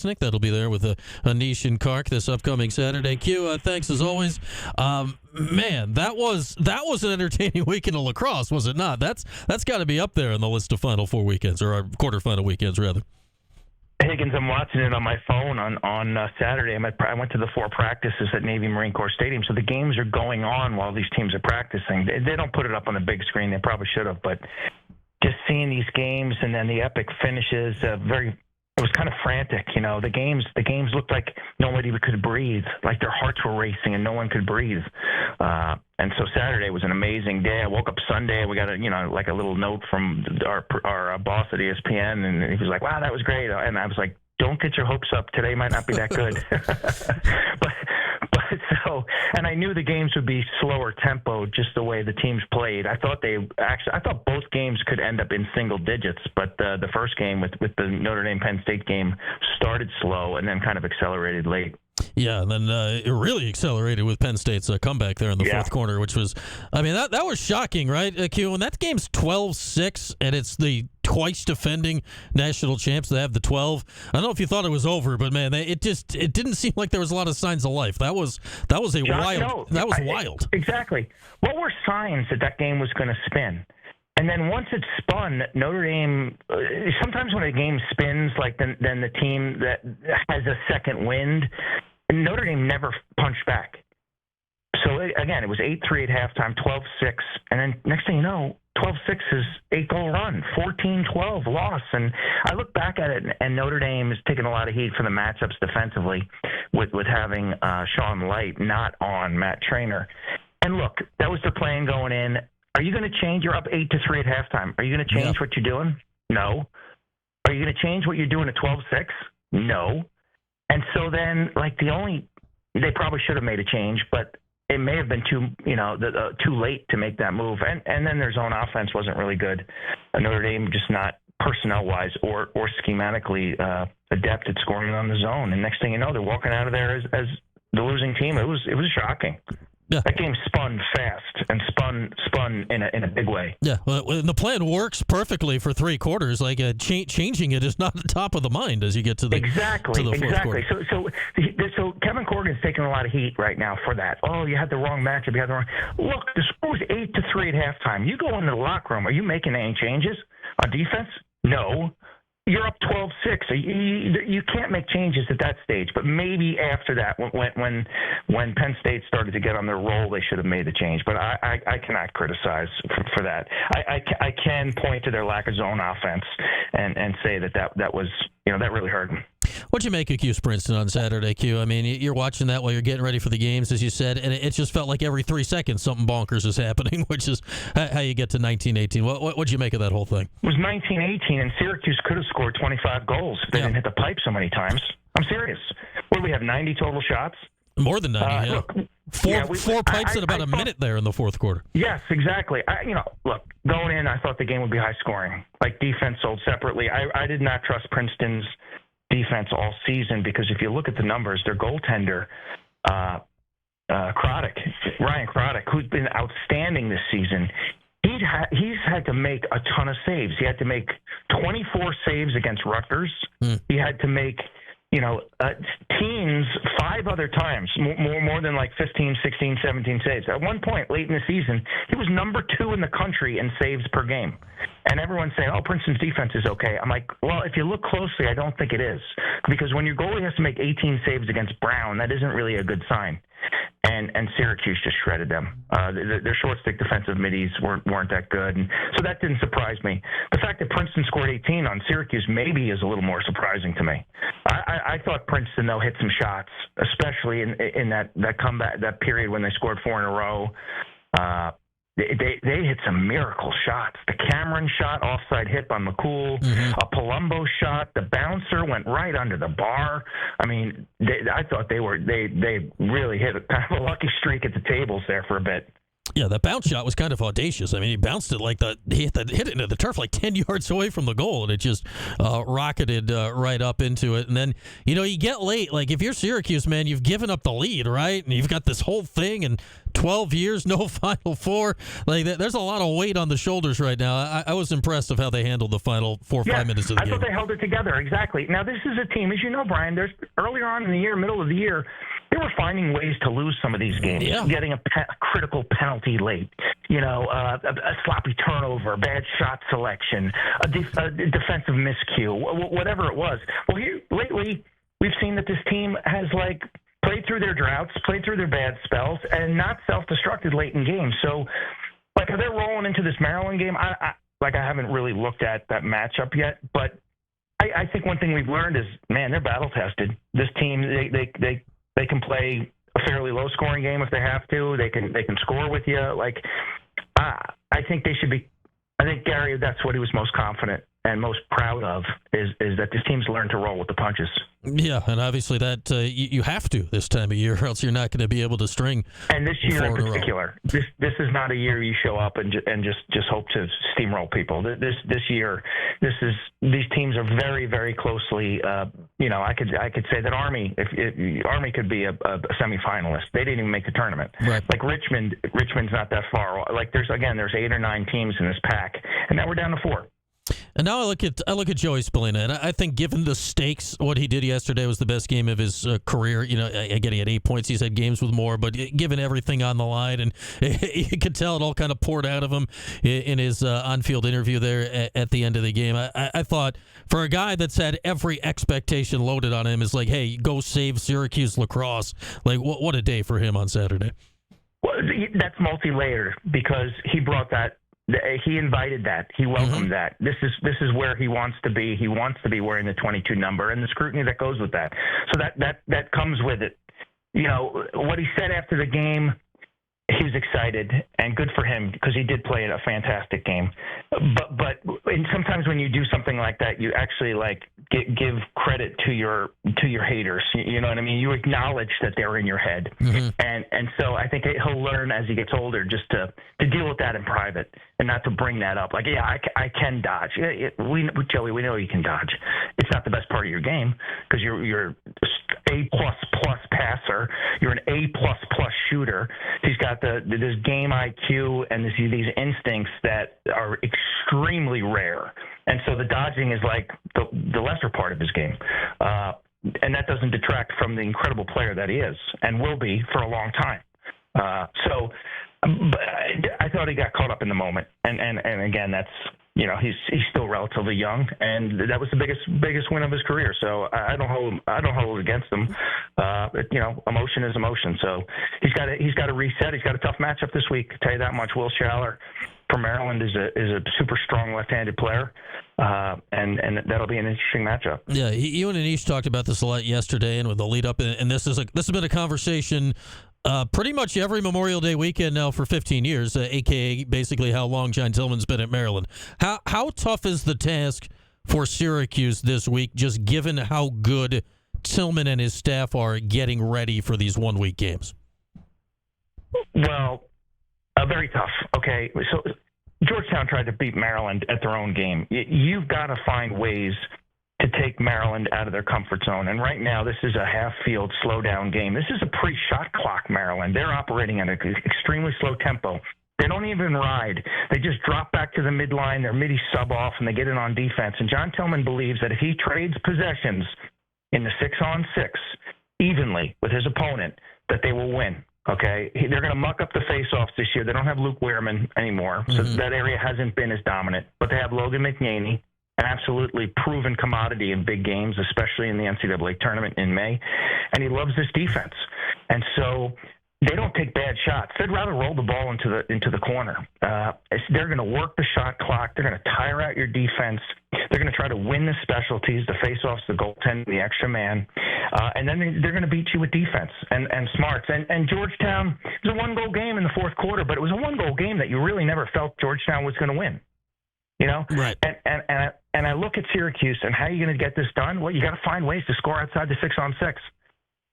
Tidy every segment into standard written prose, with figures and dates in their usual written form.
Kessenich. That'll be there with Anish and Kark this upcoming Saturday. Q, thanks as always. Man, that was an entertaining weekend of lacrosse, was it not? That's got to be up there on the list of Final Four weekends, or quarterfinal weekends, rather. Higgins, I'm watching it on my phone on Saturday. I went to the 4 practices at Navy Marine Corps Stadium, so the games are going on while these teams are practicing. They don't put it up on the big screen. They probably should have, but just seeing these games and then the epic finishes, it was kind of frantic. You know, the games looked like nobody could breathe, like their hearts were racing and no one could breathe. And so Saturday was an amazing day. I woke up Sunday. We got a little note from our boss at ESPN, and he was like, "Wow, that was great." And I was like, "Don't get your hopes up. Today might not be that good." And I knew the games would be slower tempo, just the way the teams played. I thought both games could end up in single digits, but the first game with the Notre Dame Penn State game started slow and then kind of accelerated late. Yeah, and then it really accelerated with Penn State's comeback there in the fourth quarter, which was, I mean, that was shocking, right, Q? And that game's 12-6, and it's the twice defending national champs that have the 12. I don't know if you thought it was over, but man, it didn't seem like there was a lot of signs of life. That was wild. Exactly. What were signs that game was going to spin? And then once it spun, Notre Dame, sometimes when a game spins, like then the team that has a second wind, Notre Dame never punched back. So again, it was 8-3 at halftime, 12-6, and then next thing you know, 12-6 is 8-goal run, 14-12 loss. And I look back at it, and Notre Dame has taken a lot of heat for the matchups defensively with having Sean Light not on Matt Traynor. And look, that was the plan going in. Are you going to change? You're up 8-3 at halftime. Are you going to change what you're doing? No. Are you going to change what you're doing at 12-6? No. And so then, they probably should have made a change, but it may have been too late to make that move. And then their zone offense wasn't really good. Notre Dame just not personnel-wise or schematically adept at scoring on the zone. And next thing you know, they're walking out of there as the losing team. It was shocking. Yeah. That game spun fast and spun in a big way. Yeah, well, the plan works perfectly for 3 quarters. Like changing it is not the top of the mind as you get to the fourth quarter. So Kevin Corrigan's taking a lot of heat right now for that. Oh, you had the wrong matchup. Look, the score was 8-3 at halftime. You go into the locker room. Are you making any changes on defense? No. You're up 12-6. You can't make changes at that stage. But maybe after that, when Penn State started to get on their roll, they should have made the change. But I cannot criticize for that. I can point to their lack of zone offense and say that was that really hurt them. What'd you make of Q's Princeton on Saturday, Q? I mean, you're watching that while you're getting ready for the games, as you said, and it just felt like every 3 seconds something bonkers is happening, which is how you get to 19-18. What'd you make of that whole thing? It was 19-18, and Syracuse could have scored 25 goals if they didn't hit the pipe so many times. I'm serious. What do we have, 90 total shots? More than 90, Look, four pipes in about a minute there in the fourth quarter. Yes, exactly. Look, going in, I thought the game would be high scoring. Like defense sold separately. I did not trust Princeton's defense all season because if you look at the numbers, their goaltender, Ryan Croddick, who's been outstanding this season, he's had to make a ton of saves. He had to make 24 saves against Rutgers. He had to make teams 5 other times, more than like 15, 16, 17 saves. At one point late in the season, he was number 2 in the country in saves per game. And everyone's saying, oh, Princeton's defense is okay. I'm like, well, if you look closely, I don't think it is. Because when your goalie has to make 18 saves against Brown, that isn't really a good sign. And Syracuse just shredded them. Their short stick defensive middies weren't that good. And so that didn't surprise me. The fact that Princeton scored 18 on Syracuse maybe is a little more surprising to me. I thought Princeton, though, hit some shots, especially in that comeback, that period when they scored 4 in a row. They hit some miracle shots. The Cameron shot, offside hit by McCool, a Palumbo shot. The bouncer went right under the bar. I mean, I thought they really hit kind of a lucky streak at the tables there for a bit. Yeah, that bounce shot was kind of audacious. I mean, he bounced it he hit it into the turf like 10 yards away from the goal, and it just rocketed right up into it. And then, you get late. Like, if you're Syracuse, man, you've given up the lead, right? And you've got this whole thing, and 12 years, no Final Four. Like, there's a lot of weight on the shoulders right now. I was impressed of how they handled the final 4 or 5 minutes of the game. I thought they held it together, exactly. Now, this is a team, as you know, Brian, there's earlier on in the year, middle of the year, they were finding ways to lose some of these games, getting a critical penalty late, a sloppy turnover, bad shot selection, a defensive miscue, whatever it was. Well, here lately, we've seen that this team has, played through their droughts, played through their bad spells, and not self-destructed late in games. So, are they rolling into this Maryland game? I haven't really looked at that matchup yet, but I think one thing we've learned is, man, they're battle-tested. This team, they can play a fairly low-scoring game if they have to. They can score with you. I think they should be. I think Gary, that's what he was most confident and most proud of is that this team's learned to roll with the punches. Yeah, and obviously that you have to this time of year, or else you're not going to be able to string. And this year in particular, this is not a year you show up and just hope to steamroll people. This year, these teams are very, very closely. I could say that Army, if Army could be a semifinalist, they didn't even make the tournament. Right. Like Richmond's not that far. There's 8 or 9 teams in this pack, and now we're down to 4. And now I look at Joey Spelina, and I think given the stakes, what he did yesterday was the best game of his career. Again, he had 8 points. He's had games with more, but given everything on the line, and you could tell it all kind of poured out of him in his on-field interview there at the end of the game. I thought for a guy that's had every expectation loaded on him is like, hey, go save Syracuse lacrosse. Like, what a day for him on Saturday. Well, that's multi-layered because he brought that. He invited that. He welcomed that. This is where he wants to be. He wants to be wearing the 22 number and the scrutiny that goes with that. So that comes with it. What he said after the game, he was excited, and good for him because he did play a fantastic game. But and sometimes when you do something like that, you actually give credit to your haters. You know what I mean? You acknowledge that they're in your head, and so I think he'll learn as he gets older just to deal with that in private and not to bring that up. I can dodge. Joey, we know you can dodge. It's not the best part of your game because you're A++ passer. You're an A++ shooter. He's got this game IQ and these instincts that are extremely rare. And so the dodging is like the lesser part of his game. And that doesn't detract from the incredible player that he is and will be for a long time. But I thought he got caught up in the moment. And again, that's, he's still relatively young, and that was the biggest win of his career. So I don't hold it against him. Emotion is emotion. So he's got to reset. He's got a tough matchup this week. I'll tell you that much. Will Schaller from Maryland is a super strong left-handed player, and that'll be an interesting matchup. Yeah, you and Anish talked about this a lot yesterday, and with the lead up, and this has been a conversation. Pretty much every Memorial Day weekend now for 15 years, a.k.a. basically how long John Tillman's been at Maryland. How tough is the task for Syracuse this week, just given how good Tillman and his staff are getting ready for these one-week games? Well, very tough. Okay, so Georgetown tried to beat Maryland at their own game. You've got to find ways to take Maryland out of their comfort zone. And right now, this is a half-field slow-down game. This is a pre-shot clock, Maryland. They're operating at an extremely slow tempo. They don't even ride. They just drop back to the midline, their midi sub off, and they get in on defense. And John Tillman believes that if he trades possessions in the 6-on-6 evenly with his opponent, that they will win. Okay? They're going to muck up the face-offs this year. They don't have Luke Wehrman anymore, so that area hasn't been as dominant. But they have Logan McNaney, an absolutely proven commodity in big games, especially in the NCAA tournament in May. And he loves this defense. And so they don't take bad shots. They'd rather roll the ball into the corner. They're going to work the shot clock. They're going to tire out your defense. They're going to try to win the specialties, the face-offs, the goaltending, the extra man. And then they're going to beat you with defense and smarts. And Georgetown, it was a one-goal game in the fourth quarter, but it was a one-goal game that you really never felt Georgetown was going to win. Right. And I look at Syracuse and how are you going to get this done? Well, you got to find ways to score outside the 6-on-6.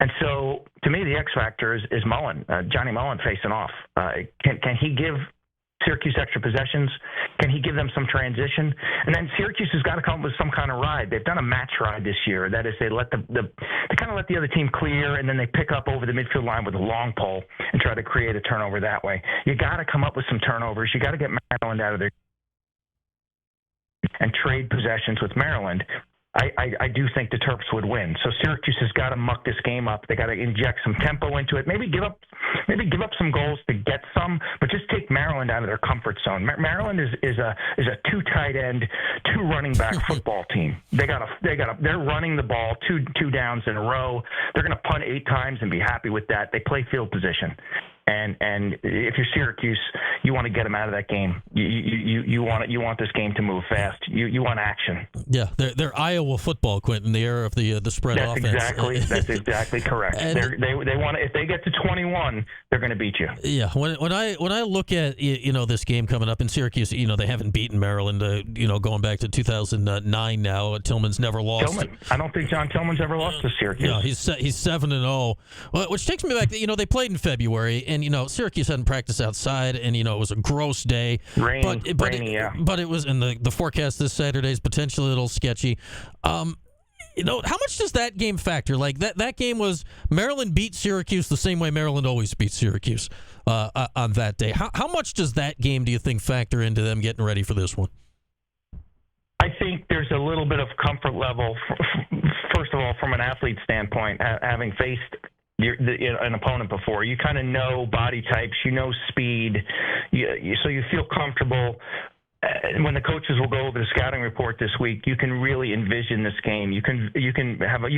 And so, to me, the X factor is Mullen, Johnny Mullen facing off. Can he give Syracuse extra possessions? Can he give them some transition? And then Syracuse has got to come up with some kind of ride. They've done a match ride this year. That is, they let they kind of let the other team clear, and then they pick up over the midfield line with a long pole and try to create a turnover that way. You got to come up with some turnovers. You got to get Maryland out of there and trade possessions with Maryland. I do think the Terps would win. So Syracuse has got to muck this game up. They got to inject some tempo into it. Maybe give up some goals to get some, but just take Maryland out of their comfort zone. Maryland is a two tight end, two running back football team. They're running the ball two downs in a row. They're going to punt 8 times and be happy with that. They play field position. And if you're Syracuse, you want to get them out of that game. You want this game to move fast. You want action. Yeah, they're Iowa football, Quint, in the era of the spread offense. That's exactly correct. They want if they get to 21, they're going to beat you. Yeah, when I look at this game coming up in Syracuse, they haven't beaten Maryland. Going back to 2009 now. Tillman's never lost. I don't think John Tillman's ever lost to Syracuse. Yeah, he's 7-0, which takes me back. They played in February. And, Syracuse hadn't practiced outside, and, it was a gross day. Rainy, yeah. But it was, and the forecast this Saturday is potentially a little sketchy. How much does that game factor? Like, that game was Maryland beat Syracuse the same way Maryland always beats Syracuse on that day. How much does that game, do you think, factor into them getting ready for this one? I think there's a little bit of comfort level, first of all, from an athlete standpoint, having faced an opponent before. You kind of know body types, speed, so you feel comfortable. When the coaches will go over the scouting report this week, you can really envision this game. You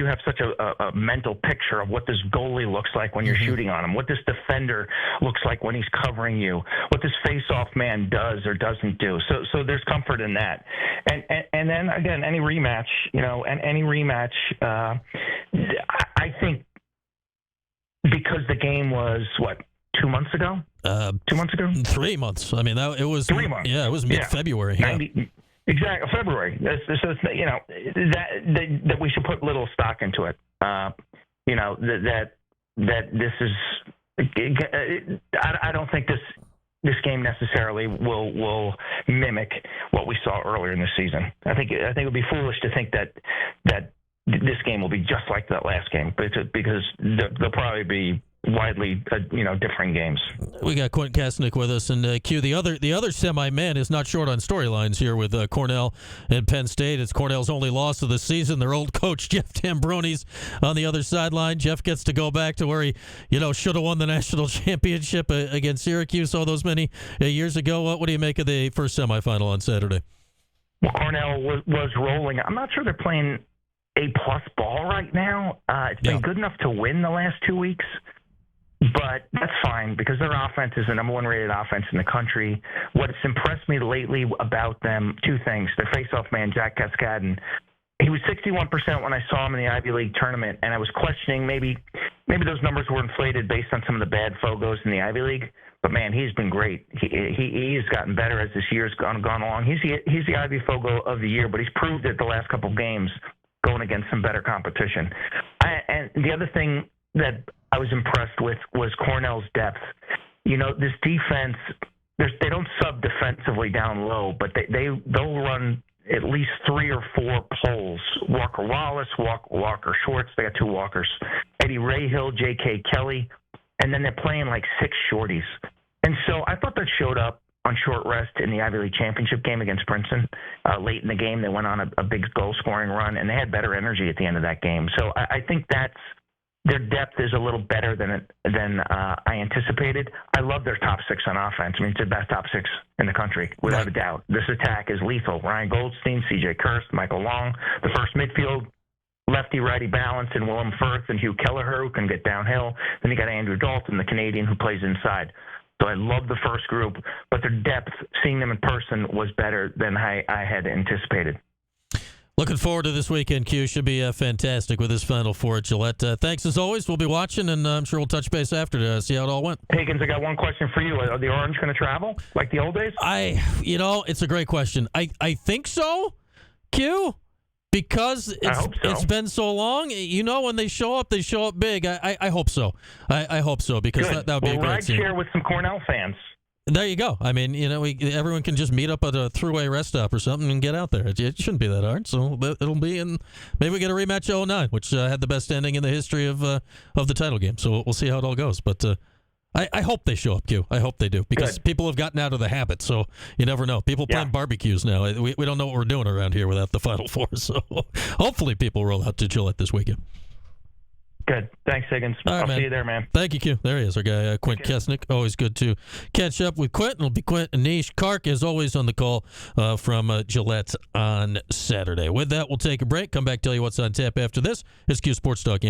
have such a mental picture of what this goalie looks like when you're shooting on him, what this defender looks like when he's covering you, what this face-off man does or doesn't do. So there's comfort in that. And then again, any rematch, I think, because the game was, 2 months ago? 2 months ago? 3 months. I mean, it was 3 months. Yeah, it was mid-February. Yeah. Exactly, February. So that we should put little stock into it. That this is. I don't think this game necessarily will mimic what we saw earlier in the season. I think it would be foolish to think that this game will be just like that last game, because they'll probably be widely, differing games. We got Quint Kessenich with us, and Q, the other semi-man is not short on storylines here with Cornell and Penn State. It's Cornell's only loss of the season. Their old coach, Jeff Tambroni's on the other sideline. Jeff gets to go back to where he, should have won the national championship against Syracuse all those many years ago. What do you make of the first semifinal on Saturday? Well, Cornell was rolling. I'm not sure they're playing A-plus ball right now. It's been good enough to win the last 2 weeks, but that's fine because their offense is the number 1 rated offense in the country. What's impressed me lately about them, 2 things. Their face-off man, Jack Cascadden, he was 61% when I saw him in the Ivy League tournament, and I was questioning maybe those numbers were inflated based on some of the bad Fogos in the Ivy League. But man, he's been great. He has gotten better as this year's gone along. He's the Ivy Fogo of the year, but he's proved it the last couple of games, going against some better competition. And the other thing that I was impressed with was Cornell's depth. This defense, they don't sub defensively down low, but they'll run at least 3 or 4 poles. Walker Wallace, Walker Schwartz, they got 2 Walkers. Eddie Rahill, J.K. Kelly, and then they're playing like 6 shorties. And so I thought that showed up on short rest in the Ivy League championship game against Princeton. Late in the game, they went on a big goal-scoring run, and they had better energy at the end of that game. So I think their depth is a little better than I anticipated. I love their top 6 on offense. I mean, it's the best top 6 in the country, without a doubt. This attack is lethal. Ryan Goldstein, C.J. Kirst, Michael Long, the first midfield, lefty-righty balance, and Willem Firth and Hugh Kelleher, who can get downhill. Then you got Andrew Dalton, the Canadian, who plays inside. So I love the first group, but their depth, seeing them in person, was better than I had anticipated. Looking forward to this weekend, Q. Should be fantastic with this Final Four at Gillette. Thanks as always. We'll be watching, and I'm sure we'll touch base after to see how it all went. Higgins, I got one question for you. Are the Orange going to travel like the old days? It's a great question. I think so, Q. Because it's been so long, when they show up big. I hope so. I hope so, because that would be a great scene. We'll ride share with some Cornell fans. There you go. I mean, everyone can just meet up at a thruway rest stop or something and get out there. It shouldn't be that hard. So it'll be, and maybe we get a rematch of 2009, which had the best ending in the history of the title game. So we'll see how it all goes. But I hope they show up, Q. I hope they do, because people have gotten out of the habit. So you never know. People plan barbecues now. We don't know what we're doing around here without the Final Four. So hopefully people roll out to Gillette this weekend. Good. Thanks, Higgins. Right, I'll see you there, man. Thank you, Q. There he is, our guy, Quint Kessenich. Always good to catch up with Quint. It'll be Quint and Nish. Kark, as always, on the call from Gillette on Saturday. With that, we'll take a break. Come back, tell you what's on tap after this. It's Q Sports Talk.